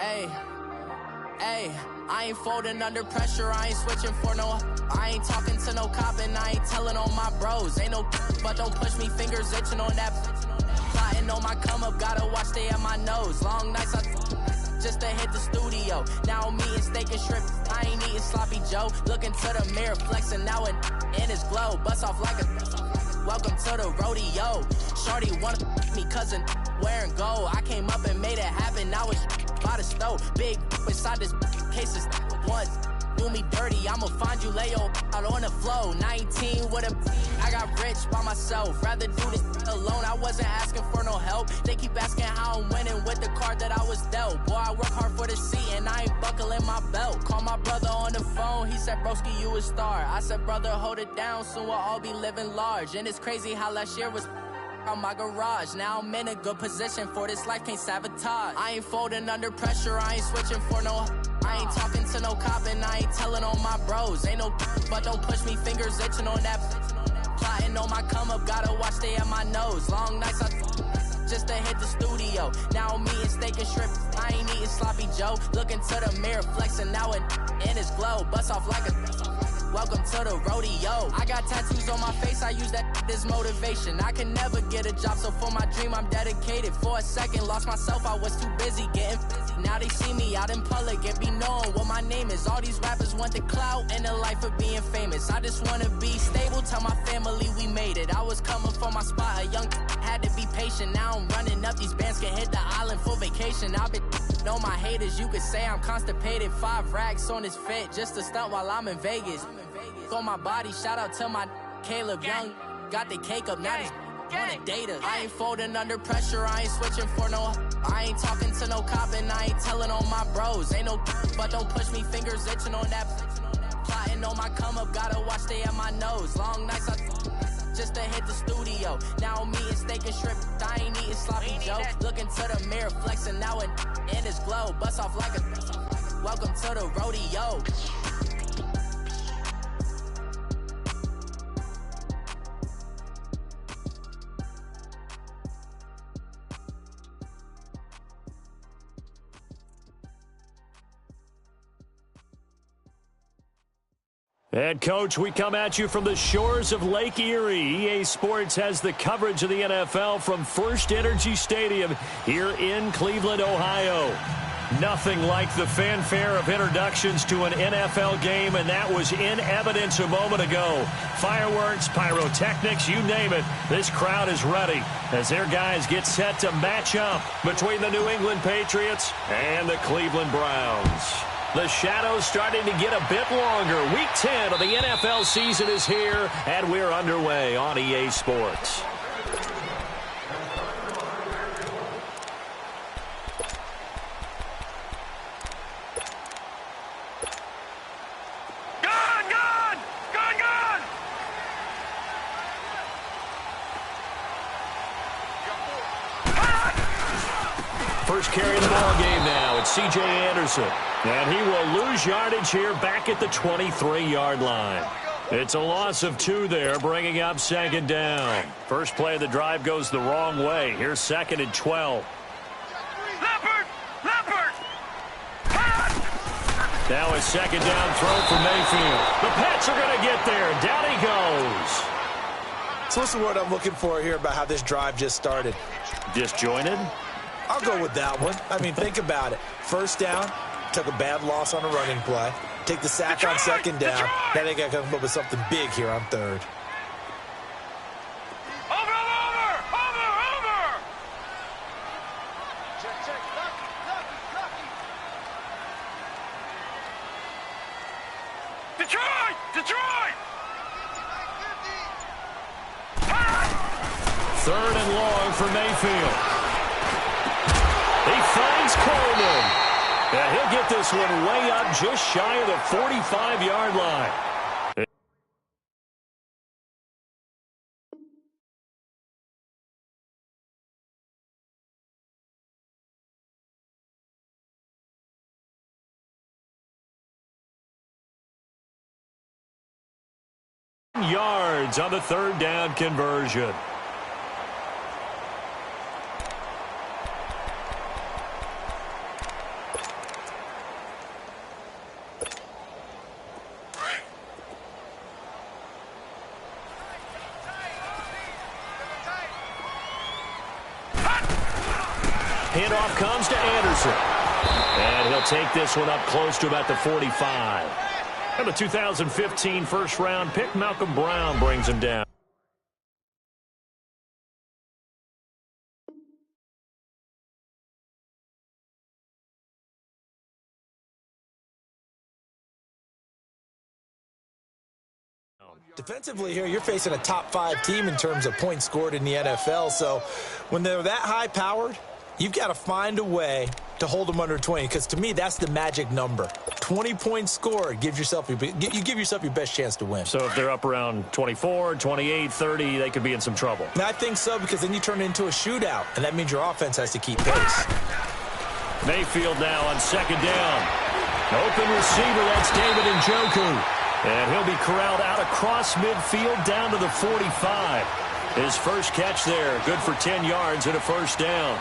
Hey, hey, I ain't folding under pressure, I ain't switching for no. I ain't talking to no cop and I ain't telling on my bros. Ain't no but don't push me, fingers itching on that. Plotting on my come up, gotta watch stay at my nose. Long nights just to hit the studio. Now I'm eating steak and shrimp, I ain't eating sloppy Joe. Looking to the mirror, flexing now and in his glow. Bust off like a welcome to the rodeo. Shorty wanna me cousin wearing gold. I came up and made it happen, now it's by the stove. Big inside this cases once do me dirty, I'ma find you lay out on the floor. 19 with a I got rich by myself, rather do this alone. I wasn't asking for no help, they keep asking how I'm winning with the card that I was dealt. Boy, I work hard for the seat and I ain't buckling my belt. Call my brother on the phone, he said broski you a star. I said brother hold it down, soon we'll all be living large. And it's crazy how last year was on my garage. Now I'm in a good position for this life, can't sabotage. I ain't folding under pressure, I ain't switching for no. I ain't talking to no cop and I ain't telling on my bros. Ain't no but don't push me, fingers itching on that. Plotting on my come up, gotta watch stay at my nose. Long nights just to hit the studio. Now I'm eating steak and shrimp, I ain't eating sloppy Joe. Looking to the mirror, flexing now and in his glow. Bust off like a welcome to the rodeo. I got tattoos on my face, I use that as motivation. I can never get a job, so for my dream I'm dedicated. For a second, lost myself, I was too busy getting busy. Now they see me out in public and be knowing what my name is. All these rappers want the clout and the life of being famous. I just wanna be stable, tell my family we made it. I was coming for my spot, a young had to be patient. Now I'm running up, these bands can hit the island for vacation. I've been know my haters, you could say I'm constipated. 5 racks on his fit, just to stunt while I'm in Vegas. On my body, shout out to my Caleb Young. Got the cake up, now these wanna date us. I ain't folding under pressure, I ain't switching for no. I ain't talking to no cop and I ain't telling on my bros. Ain't no but don't push me, fingers itching on that. Plotting on my come up, gotta watch stay at my nose. Long nights just to hit the studio. Now I'm eating steak and shrimp, I ain't eating sloppy Joe. Looking to the mirror, flexing now and in his glow. Bust off like a welcome to the rodeo. And, Coach, we come at you from the shores of Lake Erie. EA Sports has the coverage of the NFL from First Energy Stadium here in Cleveland, Ohio. Nothing like the fanfare of introductions to an NFL game, and that was in evidence a moment ago. Fireworks, pyrotechnics, you name it. This crowd is ready as their guys get set to match up between the New England Patriots and the Cleveland Browns. The shadows starting to get a bit longer. Week 10 of the NFL season is here, and we're underway on EA Sports. First carry of the ball game now. It's C.J. Anderson. And he will lose yardage here back at the 23-yard line. It's a loss of 2 there, bringing up second down. First play of the drive goes the wrong way. Here's second and 12. Leopard! Now a second down throw for Mayfield. The Pats are going to get there. Down he goes. So what's the word I'm looking for here about how this drive just started? Disjointed? I'll go with that one. I mean, think about it. First down, took a bad loss on a running play. Take the sack on second down. Now they got to come up with something big here on third. Over! Check. Detroit! Third and long for Mayfield. He finds Coleman. Yeah, he'll get this one way up just shy of the 45-yard line. Yards on the third down conversion. Handoff comes to Anderson. And he'll take this one up close to about the 45. And the 2015 first-round pick, Malcolm Brown, brings him down. Defensively here, you're facing a top-5 team in terms of points scored in the NFL. So when they're that high-powered, you've got to find a way to hold them under 20, because to me, that's the magic number. 20 points scored, you give yourself your best chance to win. So if they're up around 24, 28, 30, they could be in some trouble. And I think so, because then you turn it into a shootout, and that means your offense has to keep pace. Mayfield now on second down. Open receiver, that's David Njoku. And he'll be corralled out across midfield down to the 45. His first catch there, good for 10 yards and a first down.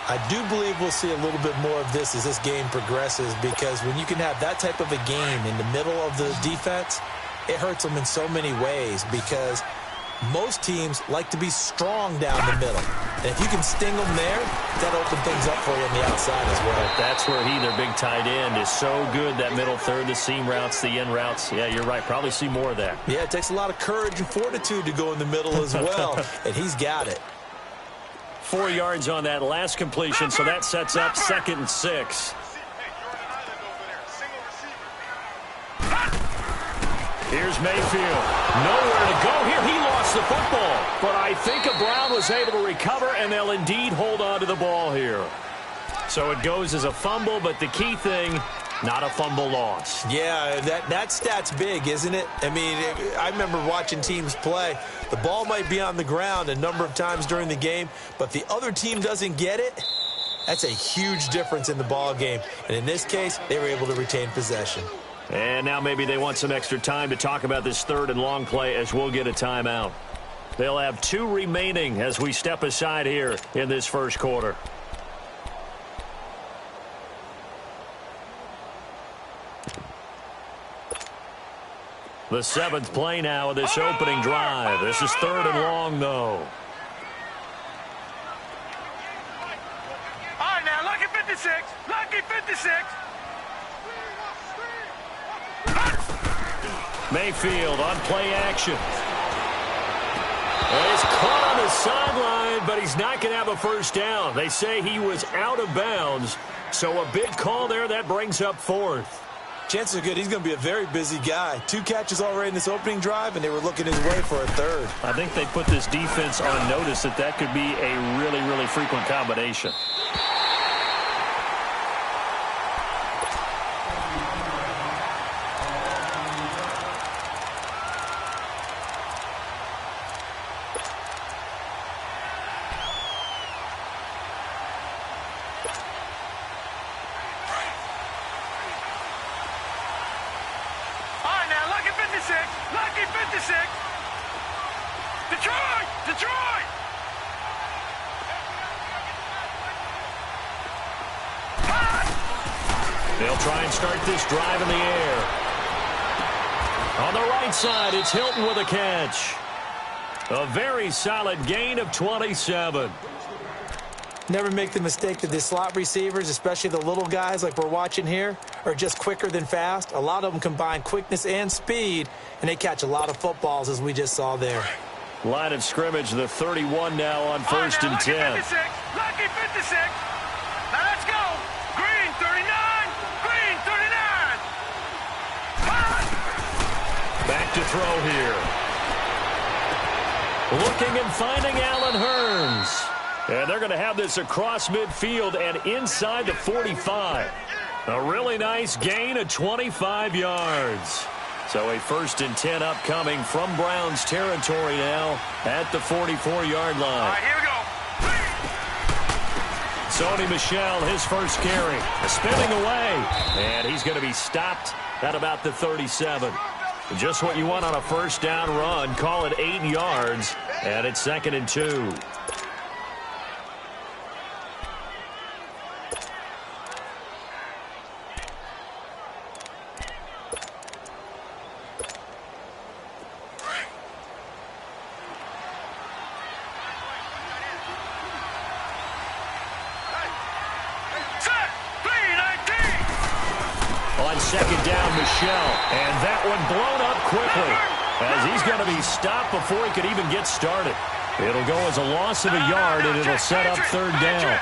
I do believe we'll see a little bit more of this as this game progresses, because when you can have that type of a game in the middle of the defense, it hurts them in so many ways, because most teams like to be strong down the middle. And if you can sting them there, that opens things up for you on the outside as well. That's where their big tight end, is so good, that middle third, the seam routes, the in routes. Yeah, you're right. Probably see more of that. Yeah, it takes a lot of courage and fortitude to go in the middle as well, and he's got it. 4 yards on that last completion, so that sets up 2nd and 6. Here's Mayfield. Nowhere to go here. He lost the football. But I think Brown was able to recover, and they'll indeed hold on to the ball here. So it goes as a fumble, but the key thing, not a fumble loss. Yeah, that stat's big, isn't it? I mean, I remember watching teams play. The ball might be on the ground a number of times during the game, but the other team doesn't get it. That's a huge difference in the ball game. And in this case, they were able to retain possession. And now maybe they want some extra time to talk about this 3rd and long play, as we'll get a timeout. They'll have 2 remaining as we step aside here in this first quarter. The 7th play now of this opening drive. This is 3rd and long, though. All right, now, lucky 56. Lucky 56. Mayfield on play action. Well, he's caught on the sideline, but he's not going to have a first down. They say he was out of bounds, so a big call there. That brings up 4th. Chances are good he's going to be a very busy guy. 2 catches already in this opening drive, and they were looking his way for a 3rd. I think they put this defense on notice that could be a really, really frequent combination. Lucky 56. Detroit! Detroit! They'll try and start this drive in the air. On the right side, it's Hilton with a catch. A very solid gain of 27. Never make the mistake that the slot receivers, especially the little guys like we're watching here, are just quicker than fast. A lot of them combine quickness and speed, and they catch a lot of footballs, as we just saw there. Line of scrimmage, the 31 now on 1st and 10. Lucky 56. Now let's go. Green 39. Green 39. Back to throw here. Looking and finding Allen Hurns. And they're going to have this across midfield and inside the 45. A really nice gain of 25 yards. So a 1st and 10 upcoming from Browns territory now at the 44-yard line. All right, here we go. Sony Michel, his first carry. Spinning away. And he's going to be stopped at about the 37. Just what you want on a first down run. Call it 8 yards. And it's 2nd and 2. second down, Michelle. And that one blown up quickly as he's going to be stopped before he could even get started. It'll go as a loss of a yard, and it'll set up third down.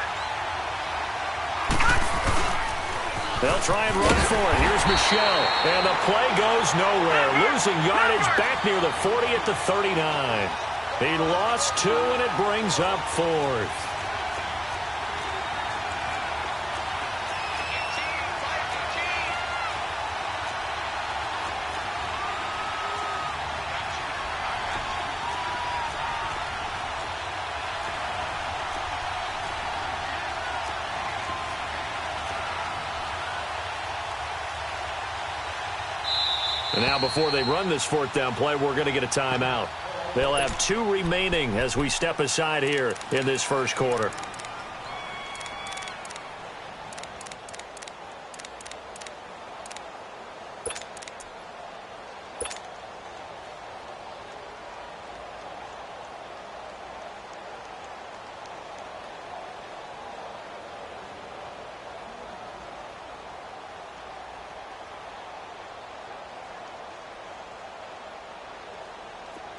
They'll try and run for it. Here's Michelle. And the play goes nowhere. Losing yardage back near the 40 at the 39. He lost 2, and it brings up fourth. And now before they run this fourth down play, we're going to get a timeout. They'll have 2 remaining as we step aside here in this first quarter.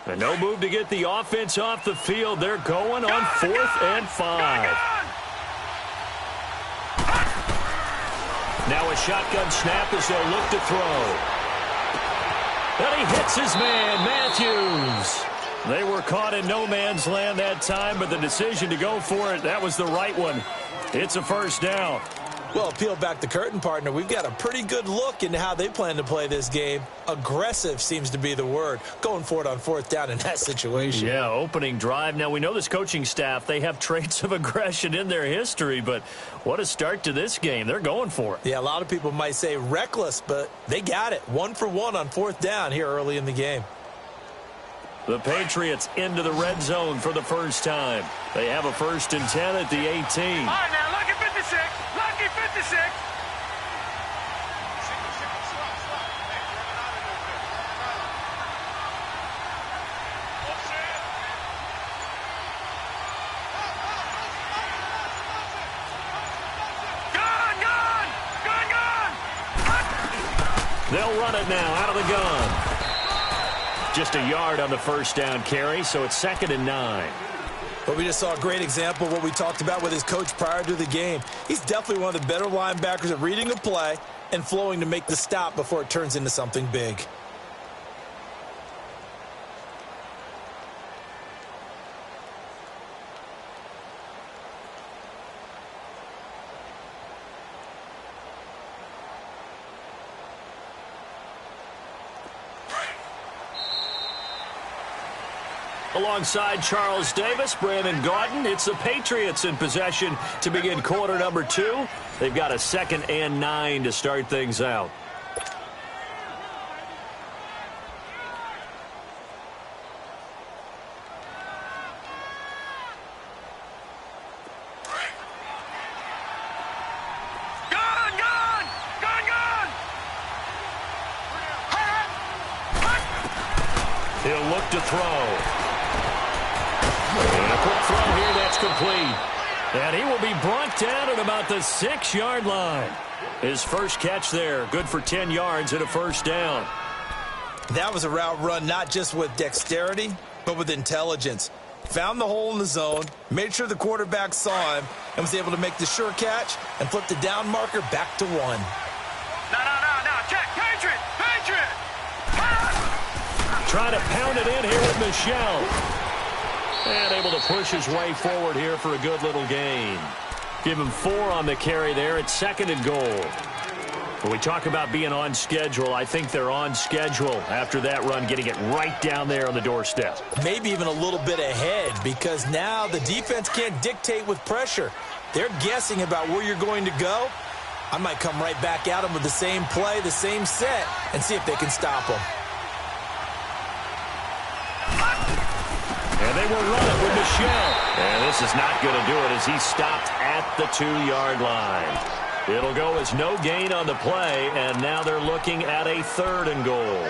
And no move to get the offense off the field. They're going on 4th and 5. Now a shotgun snap as they'll look to throw. And he hits his man, Matthews. They were caught in no man's land that time, but the decision to go for it, that was the right one. It's a first down. Well, peel back the curtain, partner. We've got a pretty good look into how they plan to play this game. Aggressive seems to be the word. Going for it on 4th down in that situation. Yeah, opening drive. Now, we know this coaching staff, they have traits of aggression in their history, but what a start to this game. They're going for it. Yeah, a lot of people might say reckless, but they got it. 1 for 1 on 4th down here early in the game. The Patriots into the red zone for the first time. They have a 1st and 10 at the 18. All right, now, lucky 56. Lucky 56. They'll run it now out of the gun. Just a yard on the first down carry, so it's 2nd and 9. But we just saw a great example of what we talked about with his coach prior to the game. He's definitely one of the better linebackers at reading a play and flowing to make the stop before it turns into something big. Alongside Charles Davis, Brandon Gaudin, it's the Patriots in possession to begin quarter number 2. They've got a 2nd and 9 to start things out. He'll look to throw. And a quick throw here that's complete. And he will be brought down at about the 6-yard line. His first catch there, good for 10 yards and a first down. That was a route run not just with dexterity, but with intelligence. Found the hole in the zone, made sure the quarterback saw him, and was able to make the sure catch and flip the down marker back to 1. No. Check. Patriot. Trying to pound it in here with Michelle. And able to push his way forward here for a good little gain. Give him 4 on the carry there. It's 2nd and goal. When we talk about being on schedule, I think they're on schedule after that run, getting it right down there on the doorstep. Maybe even a little bit ahead, because now the defense can't dictate with pressure. They're guessing about where you're going to go. I might come right back at them with the same play, the same set, and see if they can stop them. And they will run it with Michelle. And this is not going to do it as he stopped at the 2-yard line. It'll go as no gain on the play, and now they're looking at a 3rd and goal.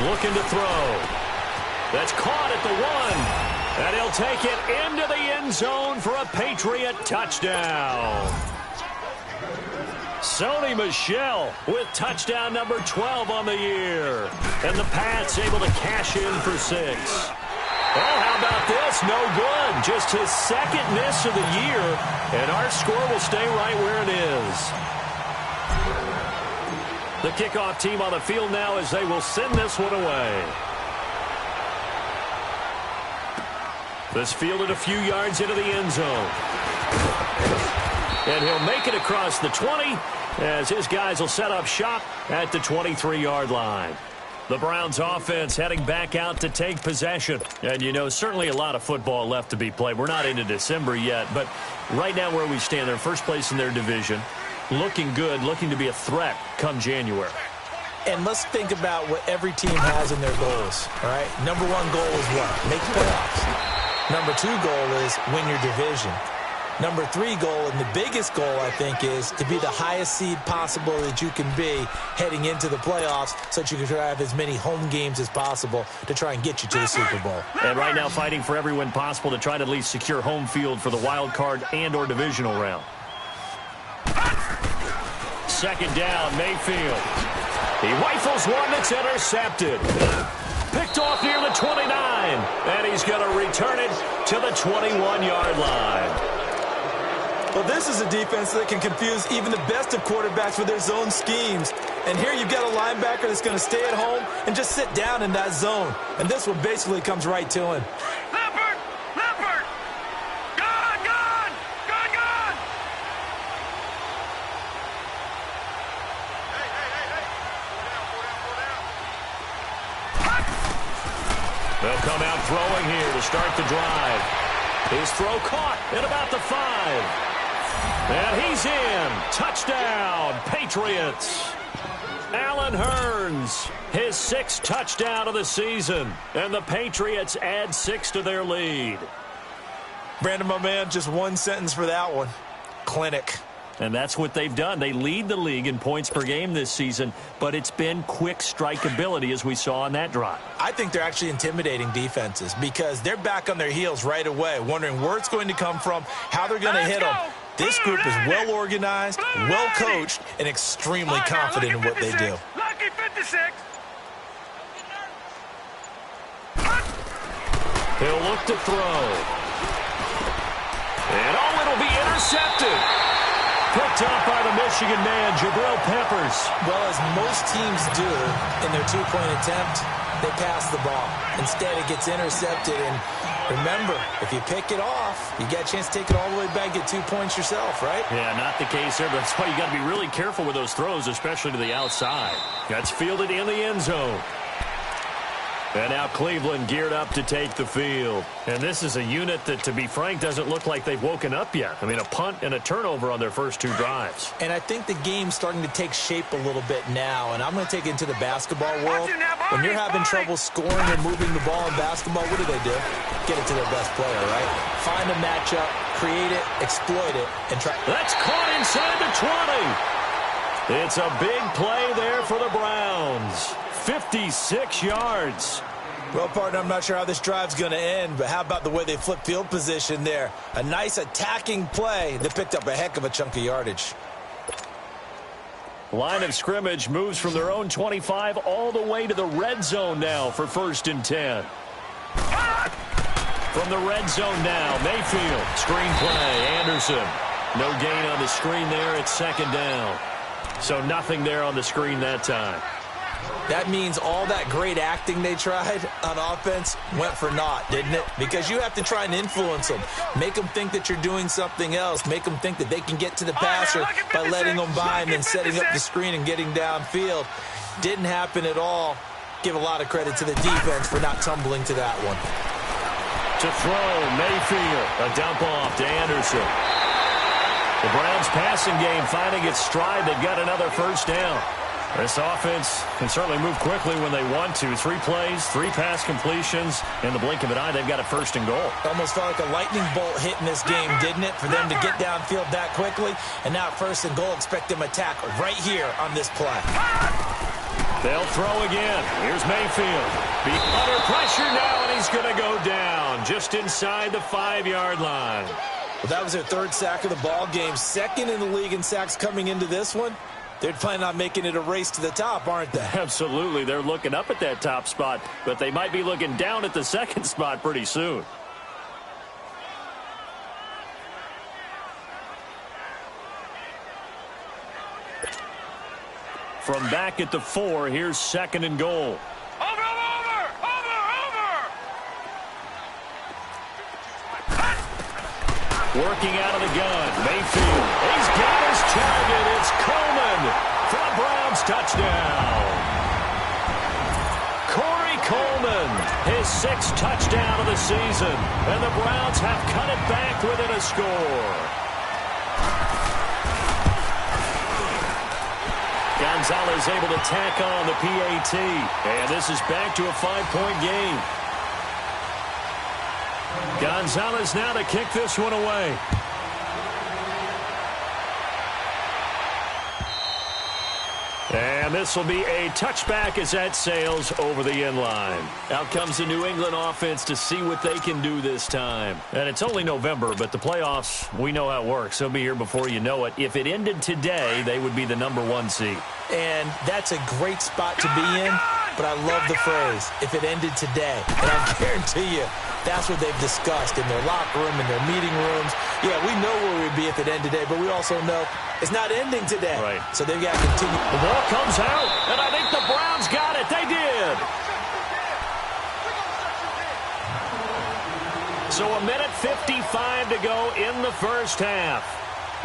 Looking to throw. That's caught at the 1. And he'll take it into the end zone for a Patriot touchdown. Sony Michel with touchdown number 12 on the year. And the Pats able to cash in for 6. Oh, how about this? No good. Just his second miss of the year. And our score will stay right where it is. The kickoff team on the field now as they will send this one away. This fielded a few yards into the end zone. And he'll make it across the 20 as his guys will set up shop at the 23-yard line. The Browns offense heading back out to take possession. And, you know, certainly a lot of football left to be played. We're not into December yet, but right now where we stand, they're first place in their division. Looking good, looking to be a threat come January. And let's think about what every team has in their goals, all right? Number 1 goal is what? Make playoffs. Number 2 goal is win your division. Number 3 goal, and the biggest goal, I think, is to be the highest seed possible that you can be heading into the playoffs so that you can try to have as many home games as possible to try and get you to the Super Bowl. And right now fighting for every win possible to try to at least secure home field for the wild card and or divisional round. Second down, Mayfield. He rifles one that's intercepted. Picked off near the 29. And he's going to return it to the 21-yard line. Well, this is a defense that can confuse even the best of quarterbacks with their zone schemes. And here you've got a linebacker that's going to stay at home and just sit down in that zone. And this one basically comes right to him. Leopard! Leopard! Gone! Gone! Gone! Gone! They'll come out throwing here to start the drive. His throw caught at about the 5. And he's in. Touchdown, Patriots. Allen Hurns, his 6th touchdown of the season. And the Patriots add 6 to their lead. Brandon, my man, just one sentence for that one. Clinic. And that's what they've done. They lead the league in points per game this season, but it's been quick strikeability as we saw on that drive. I think they're actually intimidating defenses because they're back on their heels right away, wondering where it's going to come from, how they're going to hit them. This group is well organized, well coached, and extremely confident in what they do. Lucky 56. He'll look to throw. And it'll be intercepted. Picked up by the Michigan man, Jabril Peppers. Well, as most teams do in their 2-point attempt, they pass the ball. Instead, it gets intercepted. And remember, if you pick it off, you get a chance to take it all the way back, get 2 points yourself, right? Yeah, not the case there, but that's why you got to be really careful with those throws, especially to the outside. That's fielded in the end zone. And now Cleveland geared up to take the field. And this is a unit that, to be frank, doesn't look like they've woken up yet. I mean, a punt and a turnover on their first 2 drives. And I think the game's starting to take shape a little bit now. And I'm going to take it into the basketball world. When you're having trouble scoring or moving the ball in basketball, what do? Get it to their best player, right? Find a matchup, create it, exploit it, and try. That's caught inside the 20. It's a big play there for the Browns. 56 yards. Well, partner, I'm not sure how this drive's going to end, but how about the way they flip field position there? A nice attacking play that picked up a heck of a chunk of yardage. Line of scrimmage moves from their own 25 all the way to the red zone now for 1st and 10. From the red zone now, Mayfield. Screen play, Anderson. No gain on the screen there. It's 2nd down. So nothing there on the screen that time. That means all that great acting they tried on offense went for naught, didn't it? Because you have to try and influence them. Make them think that you're doing something else. Make them think that they can get to the passer by letting them by and then setting up the screen and getting downfield. Didn't happen at all. Give a lot of credit to the defense for not tumbling to that one. To throw, Mayfield. A dump off to Anderson. The Browns passing game finding its stride. They've got another 1st down. This offense can certainly move quickly when they want to. 3 plays, 3 pass completions. In the blink of an eye, they've got a 1st and goal. Almost felt like a lightning bolt hit in this game, didn't it? For them to get downfield that quickly. And now 1st and goal, expect them to attack right here on this play. They'll throw again. Here's Mayfield. Under pressure now, and he's going to go down just inside the 5-yard line. Well, that was their 3rd sack of the ball game. 2nd in the league in sacks coming into this one. They're planning on making it a race to the top, aren't they? Absolutely. They're looking up at that top spot, but they might be looking down at the 2nd spot pretty soon. From back at the 4, here's 2nd and goal. Over! Working out of the gun, Mayfield. He's got his target. It's Coleman for a Browns touchdown. Corey Coleman, his 6th touchdown of the season, and the Browns have cut it back within a score. Gonzalez able to tack on the PAT, and this is back to a 5-point game. Gonzalez now to kick this one away. And this will be a touchback as that sails over the end line. Out comes the New England offense to see what they can do this time. And it's only November, but the playoffs, we know how it works. They'll be here before you know it. If it ended today, they would be the #1 seed. And that's a great spot to be in, but I love the phrase, if it ended today. And I guarantee you, that's what they've discussed in their locker room, in their meeting rooms. Yeah, we know where we'd be if it ended today, but we also know it's not ending today. Right. So they've got to continue. The ball comes out, and I think the Browns got it. They did. So 1:55 to go in the first half.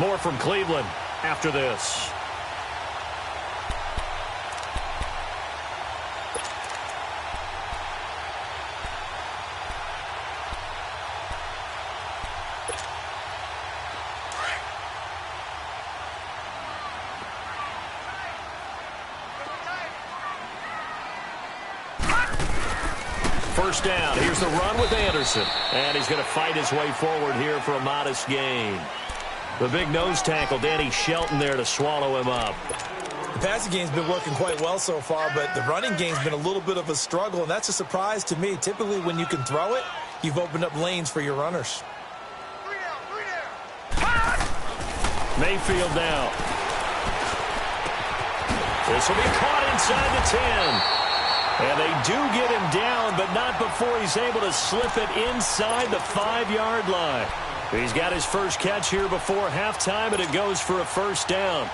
More from Cleveland after this. First down. Here's the run with Anderson. And he's going to fight his way forward here for a modest gain. The big nose tackle, Danny Shelton, there to swallow him up. The passing game's been working quite well so far, but the running game's been a little bit of a struggle, and that's a surprise to me. Typically, when you can throw it, you've opened up lanes for your runners. Mayfield now. This will be caught inside the 10. And they do get him down, but not before he's able to slip it inside the 5-yard line. He's got his first catch here before halftime, and it goes for a first down.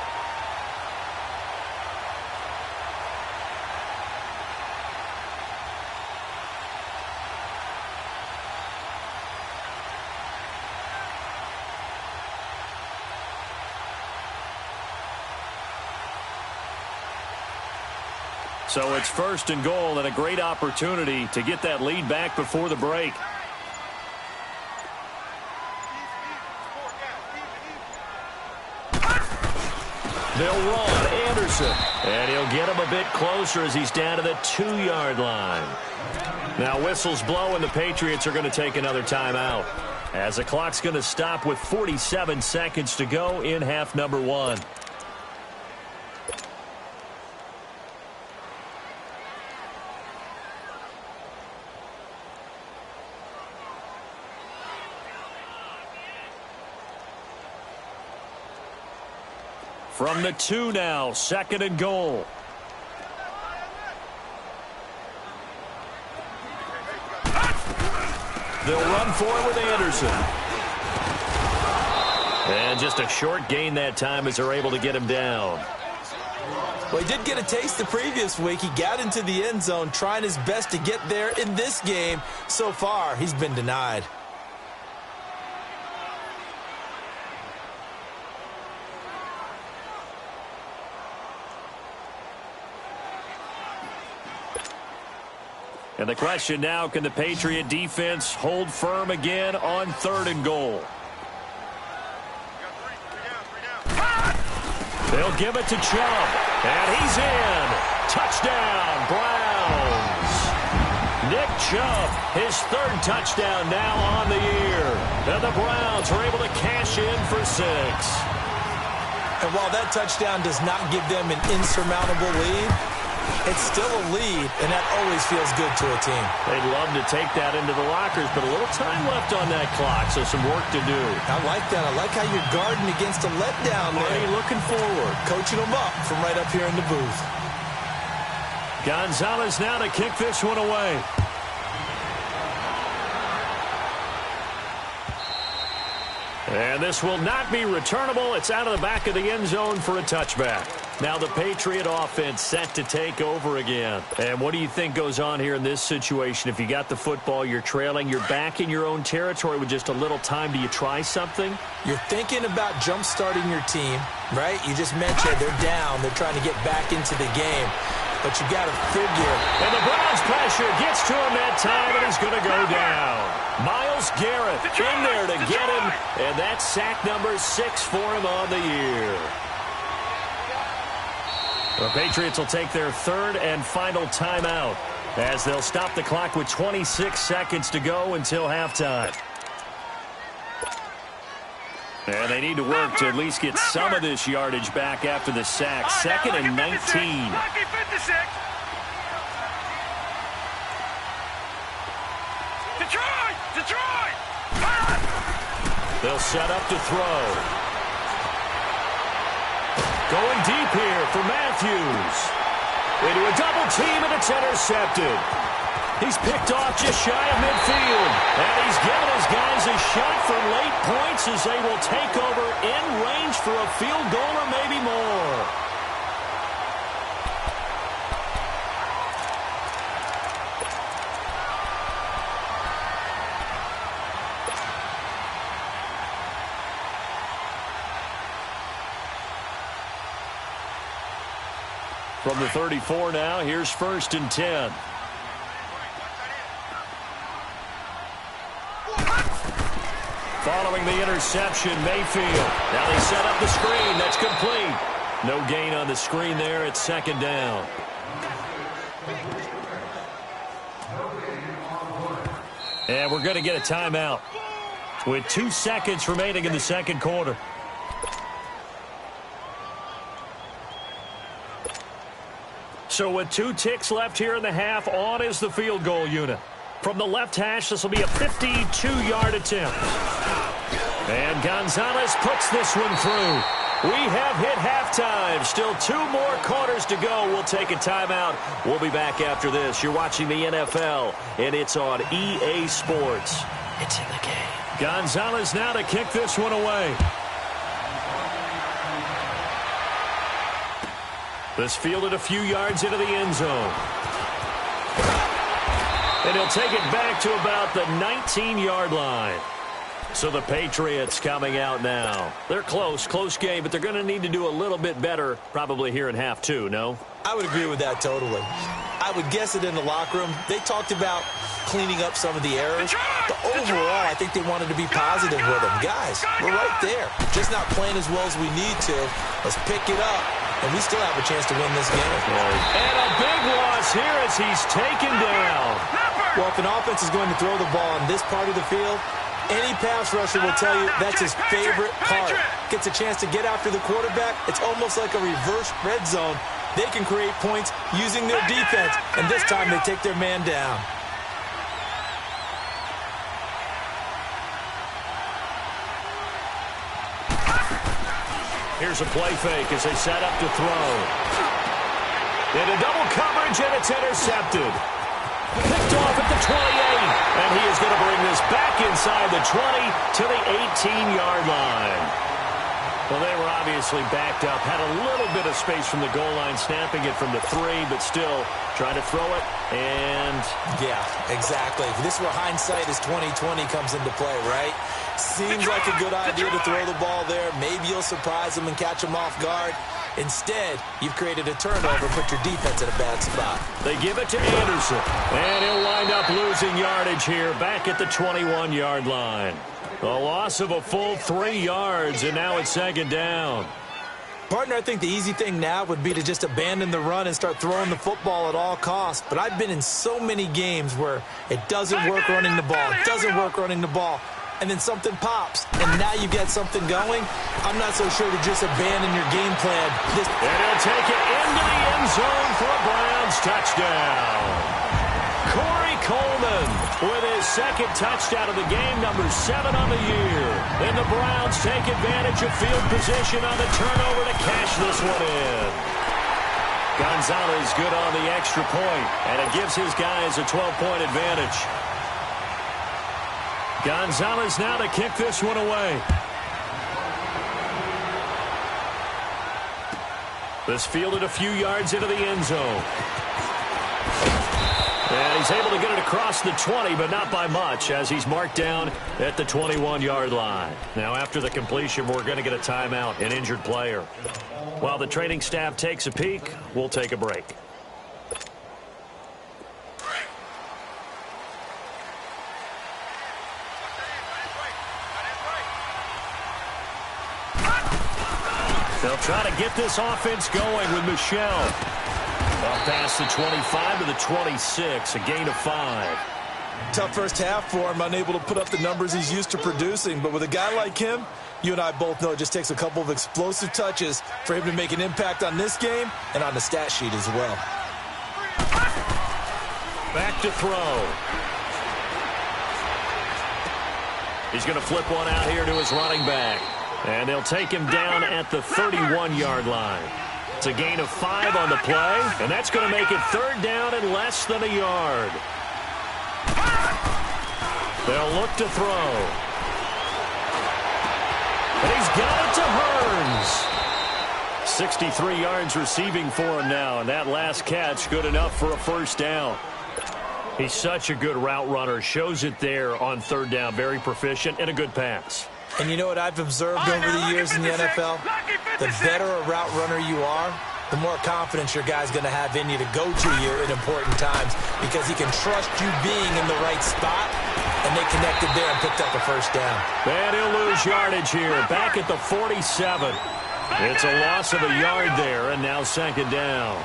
So it's first and goal, and a great opportunity to get that lead back before the break. They'll run Anderson, and he'll get him a bit closer as he's down to the 2-yard line. Now whistles blow, and the Patriots are going to take another timeout, as the clock's going to stop with 47 seconds to go in half number 1. From the 2 now, 2nd and goal. They'll run for it with Anderson. And just a short gain that time as they're able to get him down. Well, he did get a taste the previous week. He got into the end zone trying his best to get there in this game. So far, he's been denied. And the question now, can the Patriot defense hold firm again on 3rd and goal? They'll give it to Chubb, and he's in. Touchdown, Browns. Nick Chubb, his 3rd touchdown now on the year. And the Browns are able to cash in for 6. And while that touchdown does not give them an insurmountable lead, It's still a lead, and that always feels good to a team. They'd love to take that into the lockers, but a little time left on that clock, so some work to do. I like that. I like how you're guarding against a letdown there. Already looking forward. Coaching them up from right up here in the booth. Gonzalez now to kick this one away. And this will not be returnable. It's out of the back of the end zone for a touchback. Now the Patriot offense set to take over again. And what do you think goes on here in this situation? If you got the football, you're trailing, you're back in your own territory with just a little time. Do you try something? You're thinking about jump-starting your team, right? You just mentioned they're down. They're trying to get back into the game. But you got to figure. And the Browns pressure gets to him that time, and he's going to go down. Myles Garrett in there to get him, and that's sack number 6 for him on the year. The Patriots will take their third and final timeout as they'll stop the clock with 26 seconds to go until halftime. And they need to work to at least get some of this yardage back after the sack. 2nd and 19. Detroit! They'll set up to throw. Going deep here for Matthews. Into a double team, and it's intercepted. He's picked off just shy of midfield. And he's given his guys a shot for late points as they will take over in range for a field goal or maybe more. From the 34 now, here's 1st and 10. Following the interception, Mayfield. Now they set up the screen. That's complete. No gain on the screen there. It's 2nd down. And we're going to get a timeout with 2 seconds remaining in the second quarter. So with 2 ticks left here in the half, on is the field goal unit. From the left hash, this will be a 52-yard attempt. And Gonzalez puts this one through. We have hit halftime. Still 2 more quarters to go. We'll take a timeout. We'll be back after this. You're watching the NFL, and it's on EA Sports. It's in the game. Gonzalez now to kick this one away. This fielded a few yards into the end zone. And he'll take it back to about the 19-yard line. So the Patriots coming out now. They're close game, but they're going to need to do a little bit better probably here in half 2, no? I would agree with that totally. I would guess it in the locker room. They talked about cleaning up some of the errors, but overall, I think they wanted to be positive with them. Guys, we're right there. Just not playing as well as we need to. Let's pick it up, and we still have a chance to win this game. And a big loss here as he's taken down. Well, if an offense is going to throw the ball on this part of the field, any pass rusher will tell you that's his favorite part. Gets a chance to get after the quarterback. It's almost like a reverse red zone. They can create points using their defense, and this time they take their man down. Here's a play fake as they set up to throw. Into double coverage, and it's intercepted. Picked off at the 28, and he is going to bring this back inside the 20 to the 18-yard line. Well, they were obviously backed up, had a little bit of space from the goal line, snapping it from the 3, but still trying to throw it, and... Yeah, exactly. This is where hindsight is 20/20 comes into play, right? Seems like a good idea to throw the ball there. Maybe you'll surprise them and catch them off guard. Instead, you've created a turnover, put your defense in a bad spot. They give it to Anderson, and he'll wind up losing yardage here back at the 21-yard line. A loss of a full 3 yards, and now it's 2nd down. Partner, I think the easy thing now would be to just abandon the run and start throwing the football at all costs. But I've been in so many games where it doesn't work running the ball. It doesn't work running the ball. and then something pops, and now you get something going. I'm not so sure to just abandon your game plan. And he'll take it into the end zone for a Browns touchdown. Corey Coleman with his second touchdown of the game, number 7 on the year. And the Browns take advantage of field position on the turnover to cash this one in. Gonzalez good on the extra point, and it gives his guys a 12-point advantage. Gonzalez now to kick this one away. This fielded a few yards into the end zone. And he's able to get it across the 20, but not by much, as he's marked down at the 21-yard line. Now, after the completion, we're going to get a timeout, an injured player. While the training staff takes a peek, we'll take a break. They'll try to get this offense going with Michel. Up past the 25 to the 26, a gain of 5. Tough first half for him, unable to put up the numbers he's used to producing. But with a guy like him, you and I both know it just takes a couple of explosive touches for him to make an impact on this game and on the stat sheet as well. Back to throw. He's going to flip one out here to his running back. And they'll take him down at the 31-yard line. It's a gain of 5 on the play, and that's going to make it 3rd down and less than a yard. They'll look to throw. And he's got it to Hearns. 63 yards receiving for him now, and that last catch good enough for a 1st down. He's such a good route runner. Shows it there on 3rd down. Very proficient and a good pass. And you know what I've observed over the years in the NFL? The better a route runner you are, the more confidence your guy's going to have in you to go to you in important times, because he can trust you being in the right spot, and they connected there and picked up a 1st down. And he'll lose yardage here, back at the 47. It's a loss of a yard there, and now 2nd down.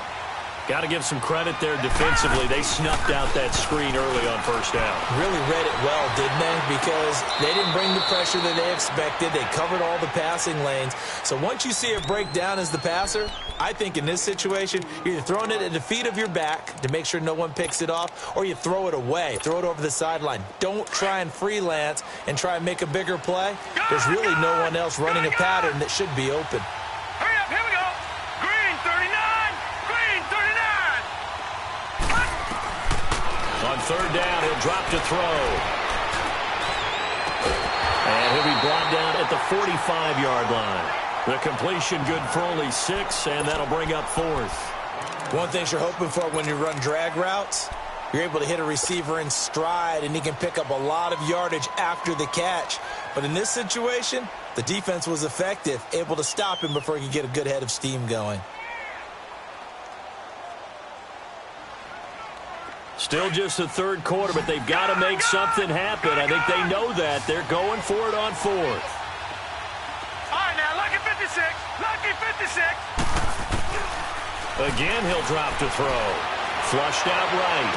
Got to give some credit there defensively. They snuffed out that screen early on 1st down. Really read it well, didn't they? Because they didn't bring the pressure that they expected. They covered all the passing lanes. So once you see it break down as the passer, I think in this situation, you're either throwing it at the feet of your back to make sure no one picks it off, or you throw it away, throw it over the sideline. Don't try and freelance and try and make a bigger play. There's really no one else running a pattern that should be open. Hurry up, here we go. Green 39, green 39. On 3rd down, he'll drop to throw. And he'll be brought down at the 45-yard line. The completion good for only 6, and that'll bring up 4th. One thing you're hoping for when you run drag routes, you're able to hit a receiver in stride, and he can pick up a lot of yardage after the catch. But in this situation, the defense was effective, able to stop him before he could get a good head of steam going. Still just the 3rd quarter, but they've got to make something happen. I think they know that. They're going for it on 4th. All right, now, lucky 56, lucky 56. Again, he'll drop to throw. Flushed out right.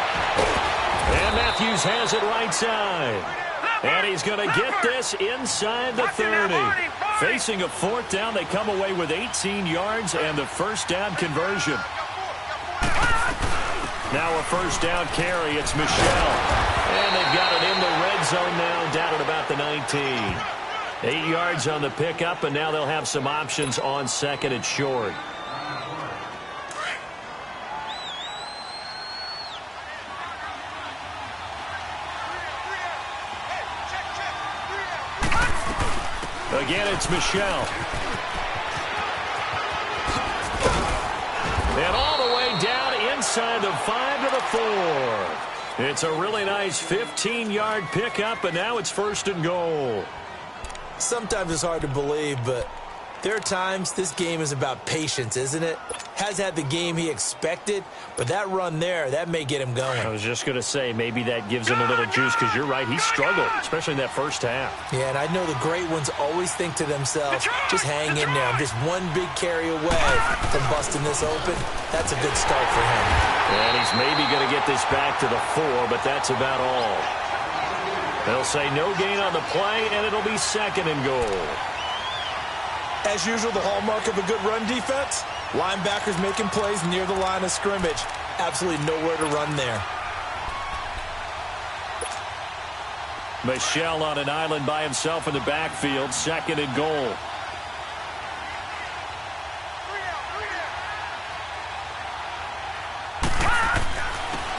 And Matthews has it right side. And he's going to get this inside the 30. Facing a 4th down, they come away with 18 yards and the 1st down conversion. Now a 1st down carry. It's Michel. And they've got it in the red zone now, down at about the 19. 8 yards on the pickup, and now they'll have some options on 2nd and short. Again, it's Michel. And all the way down inside the 5 to the 4. It's a really nice 15-yard pickup, and now it's 1st and goal. Sometimes it's hard to believe, but there are times this game is about patience, isn't it? Has had the game he expected, but that run there, that may get him going. I was just going to say, maybe that gives him a little juice, because you're right, he struggled, especially in that 1st half. Yeah, and I know the great ones always think to themselves, just hang in there. I'm just one big carry away from busting this open. That's a good start for him. And he's maybe going to get this back to the 4, but that's about all. They'll say no gain on the play, and it'll be 2nd and goal. As usual, the hallmark of a good run defense, linebackers making plays near the line of scrimmage. Absolutely nowhere to run there. Michel on an island by himself in the backfield, 2nd and goal.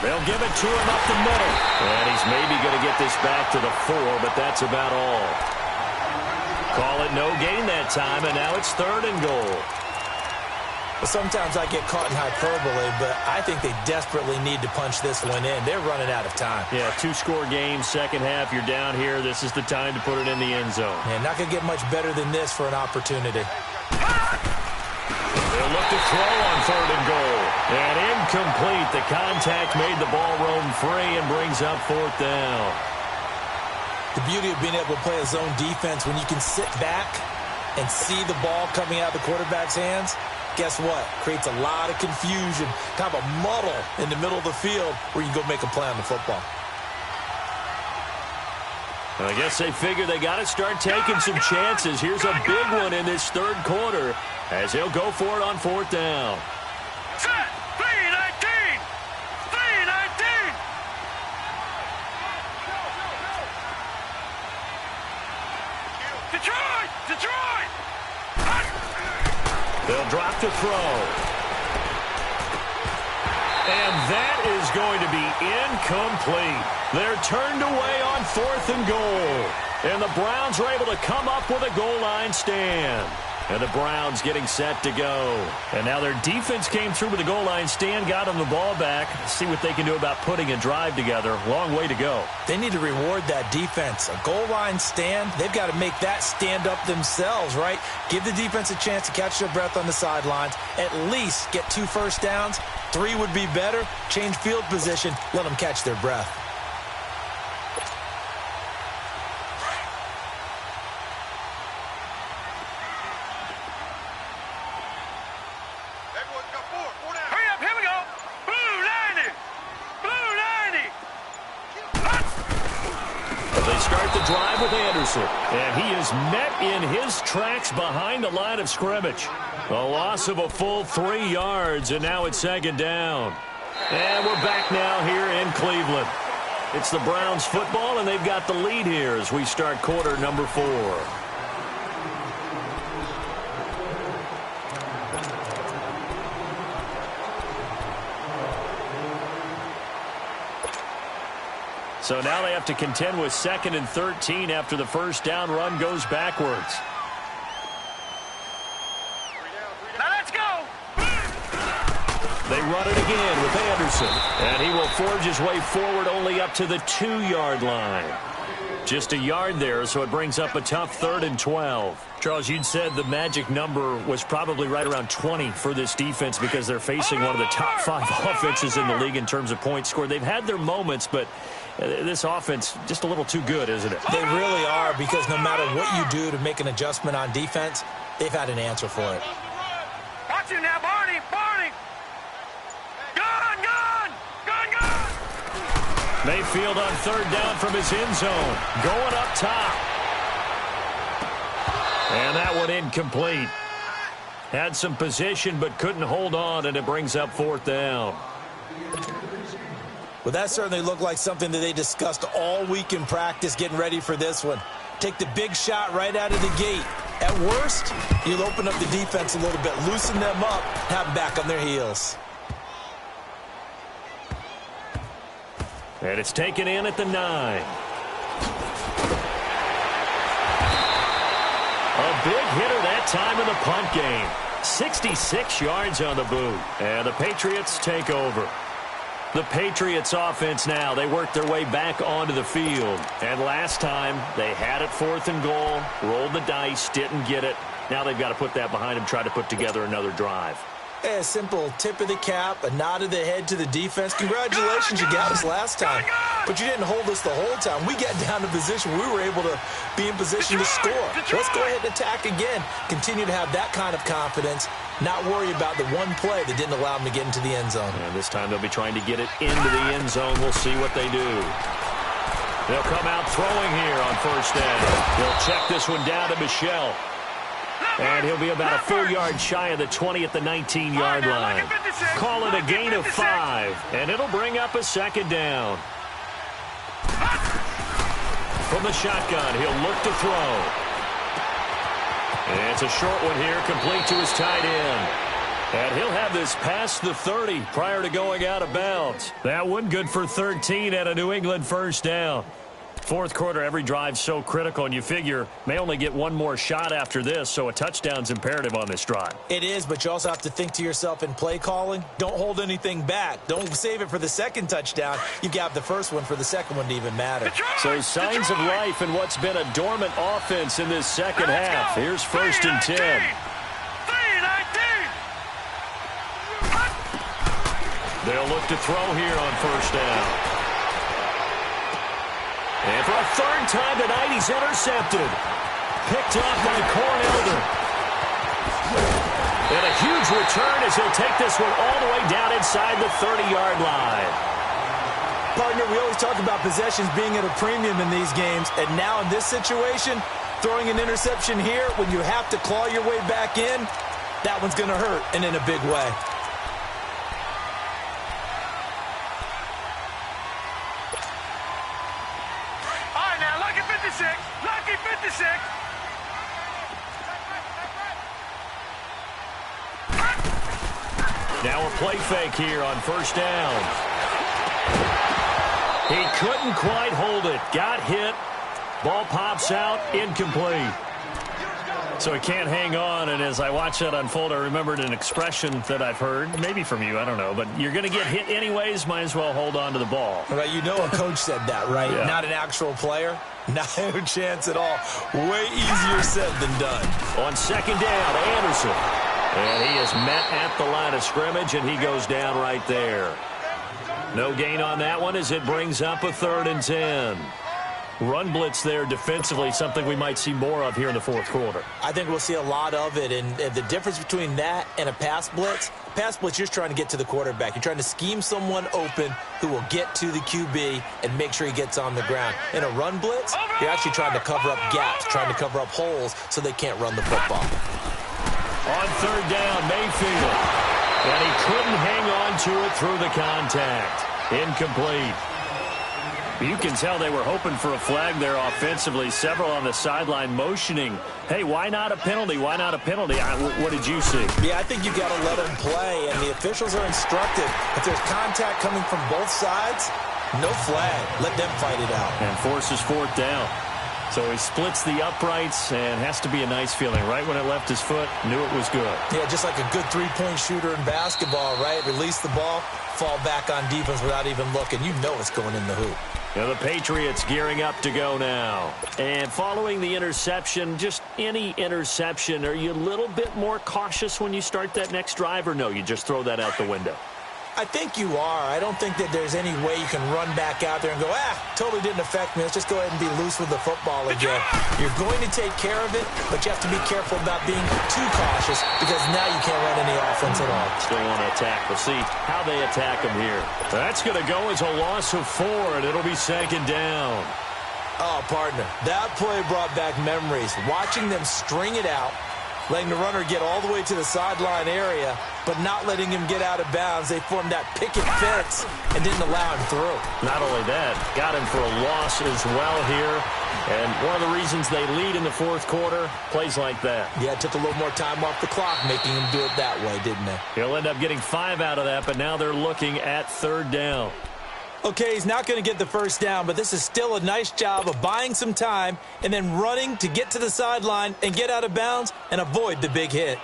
They'll give it to him up the middle. And he's maybe going to get this back to the 4, but that's about all. Call it no gain that time, and now it's 3rd and goal. Well, sometimes I get caught in hyperbole, but I think they desperately need to punch this one in. They're running out of time. Yeah, 2-score game, second half. You're down here. This is the time to put it in the end zone. Man, not going to get much better than this for an opportunity. They'll look to throw on 3rd and goal. And incomplete. The contact made the ball roam free and brings up 4th down. The beauty of being able to play a zone defense when you can sit back and see the ball coming out of the quarterback's hands, guess what? Creates a lot of confusion, kind of a muddle in the middle of the field where you can go make a play on the football. I guess they figure they got to start taking some chances. Here's a big one in this 3rd quarter as he'll go for it on 4th down. Set! 3-19! 3-19! Detroit! Detroit! They'll drop to throw. And that is going to be incomplete. They're turned away on 4th and goal. And the Browns are able to come up with a goal line stand. And the Browns getting set to go. And now their defense came through with a goal line stand, got them the ball back. See what they can do about putting a drive together. Long way to go. They need to reward that defense. A goal line stand, they've got to make that stand up themselves, right? Give the defense a chance to catch their breath on the sidelines. At least get 2 first downs. 3 would be better. Change field position. Let them catch their breath. Hurry up, here we go! Blue 90! Blue 90! They start the drive with Anderson. And he is met in his tracks behind the line of scrimmage. A loss of a full 3 yards, and now it's 2nd down. And we're back now here in Cleveland. It's the Browns football, and they've got the lead here as we start quarter number 4. So now they have to contend with 2nd and 13 after the first down run goes backwards. Now let's go! They run it again with Anderson. And he will forge his way forward only up to the 2-yard line. Just a yard there, so it brings up a tough 3rd and 12. Charles, you'd said the magic number was probably right around 20 for this defense because they're facing one of the top 5 offenses in the league in terms of points scored. They've had their moments, but this offense just a little too good, isn't it? They really are, because no matter what you do to make an adjustment on defense, they've had an answer for it. Watch him now, Barney! Barney! Gun! Gun! Gun! Gun! Mayfield on 3rd down from his end zone. Going up top. And that one incomplete. Had some position but couldn't hold on, and it brings up 4th down. Well, that certainly looked like something that they discussed all week in practice getting ready for this one. Take the big shot right out of the gate. At worst, you'll open up the defense a little bit, loosen them up, have them back on their heels. And it's taken in at the 9. A big hitter that time in the punt game. 66 yards on the boot. And the Patriots take over. The Patriots offense now, they work their way back onto the field. And last time, they had it 4th and goal, rolled the dice, didn't get it. Now they've got to put that behind them, try to put together another drive. A simple tip of the cap, a nod of the head to the defense. Congratulations, you got us last time. But you didn't hold us the whole time. We got down to position. We were able to be in position to score. Let's go ahead and attack again. Continue to have that kind of confidence. Not worry about the one play that didn't allow them to get into the end zone. And this time they'll be trying to get it into the end zone. We'll see what they do. They'll come out throwing here on first down. They'll check this one down to Michelle. And he'll be about a full yard shy of the 20 at the 19-yard line. Call it a gain of 5, and it'll bring up a second down. From the shotgun, he'll look to throw. And it's a short one here, complete to his tight end. And he'll have this past the 30 prior to going out of bounds. That one good for 13 at a New England first down. Fourth quarter, every drive so critical, and you figure may only get one more shot after this, so a touchdown's imperative on this drive. It is, but you also have to think to yourself in play calling, don't hold anything back. Don't save it for the second touchdown. You've got the first one for the second one to even matter. So signs of life in what's been a dormant offense in this second half. Here's first and 10. They'll look to throw here on first down. And for a third time tonight, he's intercepted. Picked off by Cornelder. And a huge return as he'll take this one all the way down inside the 30-yard line. Partner, we always talk about possessions being at a premium in these games. And now in this situation, throwing an interception here when you have to claw your way back in, that one's going to hurt, and in a big way. Lucky 56. Now a play fake here on first down. He couldn't quite hold it. Got hit. Ball pops out. Incomplete. So he can't hang on, and as I watched that unfold, I remembered an expression that I've heard, maybe from you, I don't know, but you're going to get hit anyways, might as well hold on to the ball. Right, you know a coach said that, right? Yeah. Not an actual player. No chance at all. Way easier said than done. On second down, Anderson. And he is met at the line of scrimmage, and he goes down right there. No gain on that one as it brings up a 3rd and 10. Run blitz there defensively, something we might see more of here in the fourth quarter. I think we'll see a lot of it, and the difference between that and a pass blitz, you're just trying to get to the quarterback. You're trying to scheme someone open who will get to the QB and make sure he gets on the ground. In a run blitz, you're actually trying to cover up gaps, trying to cover up holes so they can't run the football. On third down, Mayfield. And he couldn't hang on to it through the contact. Incomplete. You can tell they were hoping for a flag there offensively. Several on the sideline motioning, hey, why not a penalty? Why not a penalty? What did you see? Yeah, I think you got to let them play, and the officials are instructed. If there's contact coming from both sides, no flag. Let them fight it out. And forces fourth down. So he splits the uprights, and has to be a nice feeling. Right when it left his foot, knew it was good. Yeah, just like a good three-point shooter in basketball, right? Release the ball, fall back on defense without even looking. You know it's going in the hoop. Now the Patriots gearing up to go now. And following the interception, just any interception, are you a little bit more cautious when you start that next drive, or no, you just throw that out the window? I think you are. I don't think that there's any way you can run back out there and go, totally didn't affect me. Let's just go ahead and be loose with the football again. You're going to take care of it, but you have to be careful about being too cautious because now you can't run any offense at all. Still want to attack. We'll see how they attack him here. That's going to go as a loss of 4, and it'll be second down. Oh, partner, that play brought back memories. Watching them string it out, letting the runner get all the way to the sideline area, but not letting him get out of bounds. They formed that picket fence and didn't allow him through. Not only that, got him for a loss as well here. And one of the reasons they lead in the fourth quarter, plays like that. Yeah, it took a little more time off the clock, making him do it that way, didn't it? He'll end up getting 5 out of that, but now they're looking at third down. Okay, he's not going to get the first down, but this is still a nice job of buying some time and then running to get to the sideline and get out of bounds and avoid the big hit.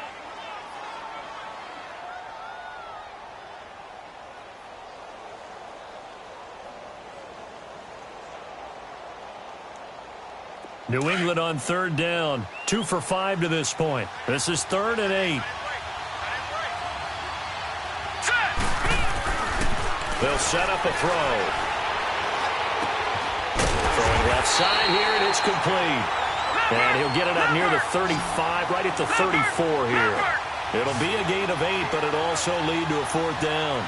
New England on third down. 2 for 5 to this point. This is 3rd and 8. They'll set up a throw. Throwing left side here, and it's complete. And he'll get it up near the 35, right at the 34 here. It'll be a gain of 8, but it'll also lead to a 4th down.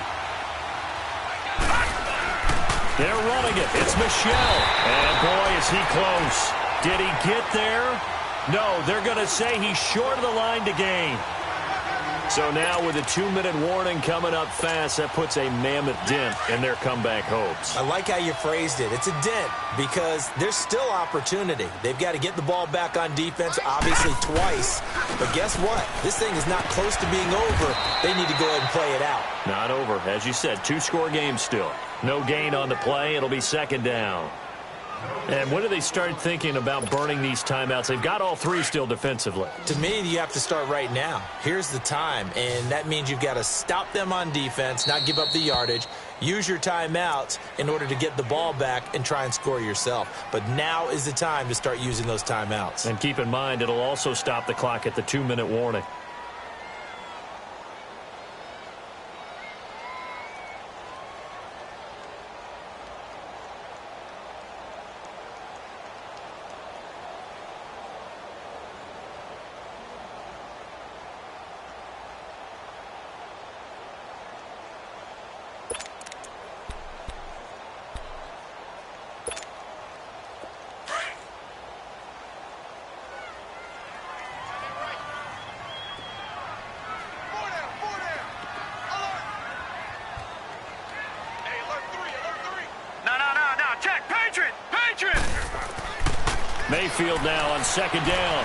They're running it. It's Michel. And boy, is he close. Did he get there? No, they're going to say he's short of the line to gain. So now with a 2-minute warning coming up fast, that puts a mammoth dent in their comeback hopes. I like how you phrased it. It's a dent because there's still opportunity. They've got to get the ball back on defense, obviously twice. But guess what? This thing is not close to being over. They need to go ahead and play it out. Not over. As you said, 2-score game still. No gain on the play. It'll be second down. And when do they start thinking about burning these timeouts? They've got all three still defensively. To me, you have to start right now. Here's the time, and that means you've got to stop them on defense, not give up the yardage, use your timeouts in order to get the ball back and try and score yourself. But now is the time to start using those timeouts. And keep in mind, it'll also stop the clock at the 2-minute warning. Mayfield now on second down.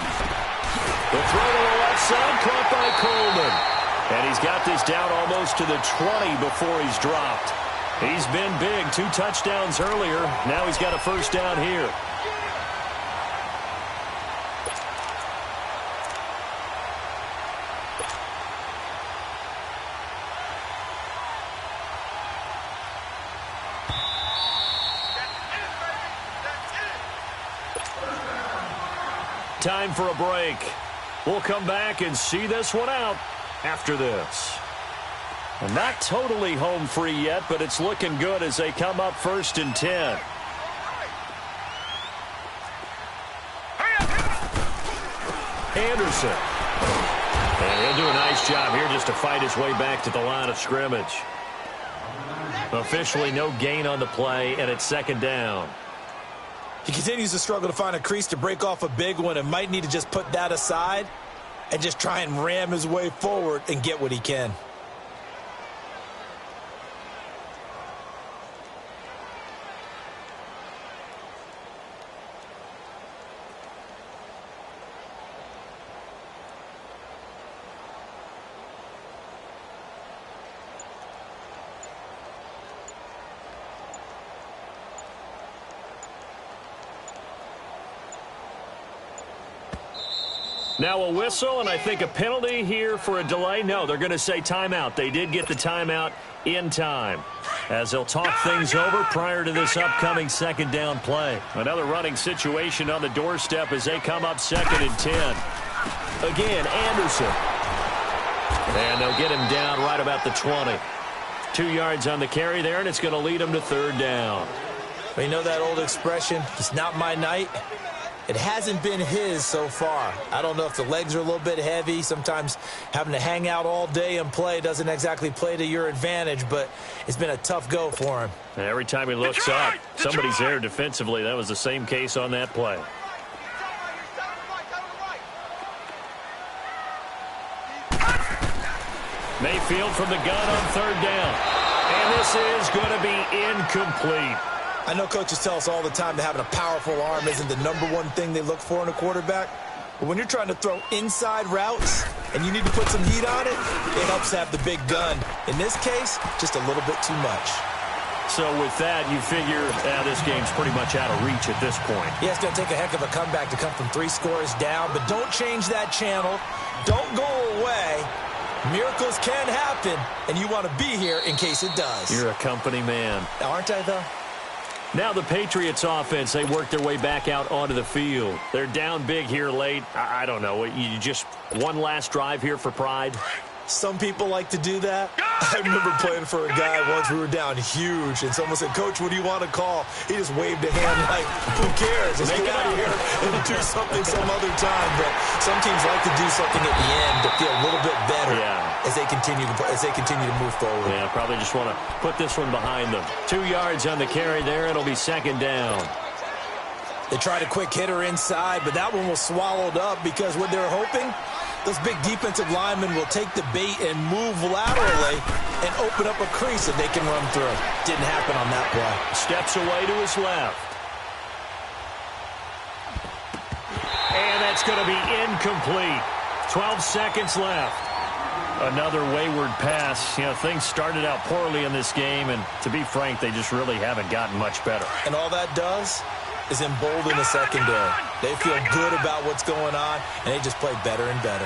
The throw to the left side, caught by Coleman. And he's got this down almost to the 20 before he's dropped. He's been big, 2 touchdowns earlier. Now he's got a first down here. Time for a break. We'll come back and see this one out after this. And not totally home free yet, but it's looking good as they come up 1st and 10. Anderson. And he'll do a nice job here just to fight his way back to the line of scrimmage. Officially no gain on the play, and it's second down. He continues to struggle to find a crease to break off a big one and might need to just put that aside and just try and ram his way forward and get what he can. Now a whistle, and I think a penalty here for a delay. No, they're going to say timeout. They did get the timeout in time, as they'll talk things over prior to this upcoming second down play. Another running situation on the doorstep as they come up 2nd and 10. Again, Anderson. And they'll get him down right about the 20. 2 yards on the carry there, and it's going to lead him to 3rd down. Well, you know that old expression, it's not my night? It hasn't been his so far. I don't know if the legs are a little bit heavy. Sometimes having to hang out all day and play doesn't exactly play to your advantage, but it's been a tough go for him. And every time he looks up, somebody's there defensively. That was the same case on that play. Mayfield from the gun on 3rd down. And this is going to be incomplete. I know coaches tell us all the time that having a powerful arm isn't the #1 thing they look for in a quarterback. But when you're trying to throw inside routes and you need to put some heat on it, it helps to have the big gun. In this case, just a little bit too much. So with that, you figure this game's pretty much out of reach at this point. Yeah, it's going to take a heck of a comeback to come from 3 scores down. But don't change that channel. Don't go away. Miracles can happen, and you want to be here in case it does. You're a company man. Aren't I, though? Now the Patriots offense, they work their way back out onto the field. They're down big here late. I don't know. You just one last drive here for pride? Some people like to do that. I remember playing for a guy once. We were down huge, and someone said, "Coach, what do you want to call?" He just waved a hand like, "Who cares? Let's get out of here and do something some other time." But some teams like to do something at the end to feel a little bit better as they continue to move forward. Yeah, probably just want to put this one behind them. 2 yards on the carry there. It'll be second down. They tried a quick hitter inside, but that one was swallowed up because what they're hoping, those big defensive linemen will take the bait and move laterally and open up a crease that they can run through. Didn't happen on that play. Steps away to his left. And that's going to be incomplete. 12 seconds left. Another wayward pass. You know, things started out poorly in this game, and to be frank, they just really haven't gotten much better. And all that does is embolden the secondary. They feel good about what's going on, and they just play better and better.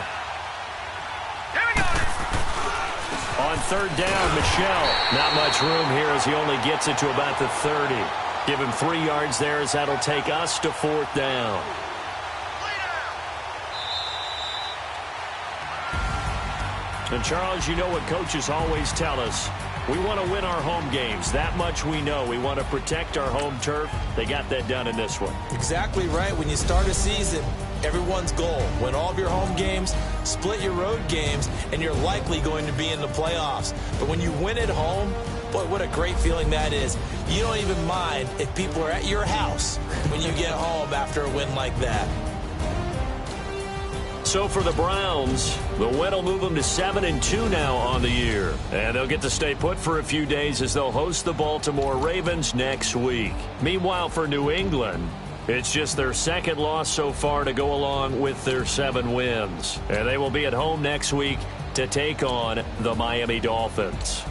On third down, Michel. Not much room here as he only gets it to about the 30. Give him 3 yards there as that'll take us to fourth down. And, Charles, you know what coaches always tell us. We want to win our home games. That much we know. We want to protect our home turf. They got that done in this one. Exactly right. When you start a season, everyone's goal, win all of your home games, split your road games, and you're likely going to be in the playoffs. But when you win at home, boy, what a great feeling that is. You don't even mind if people are at your house when you get home after a win like that. So for the Browns, the win will move them to 7-2 now on the year. And they'll get to stay put for a few days as they'll host the Baltimore Ravens next week. Meanwhile, for New England, it's just their second loss so far to go along with their 7 wins. And they will be at home next week to take on the Miami Dolphins.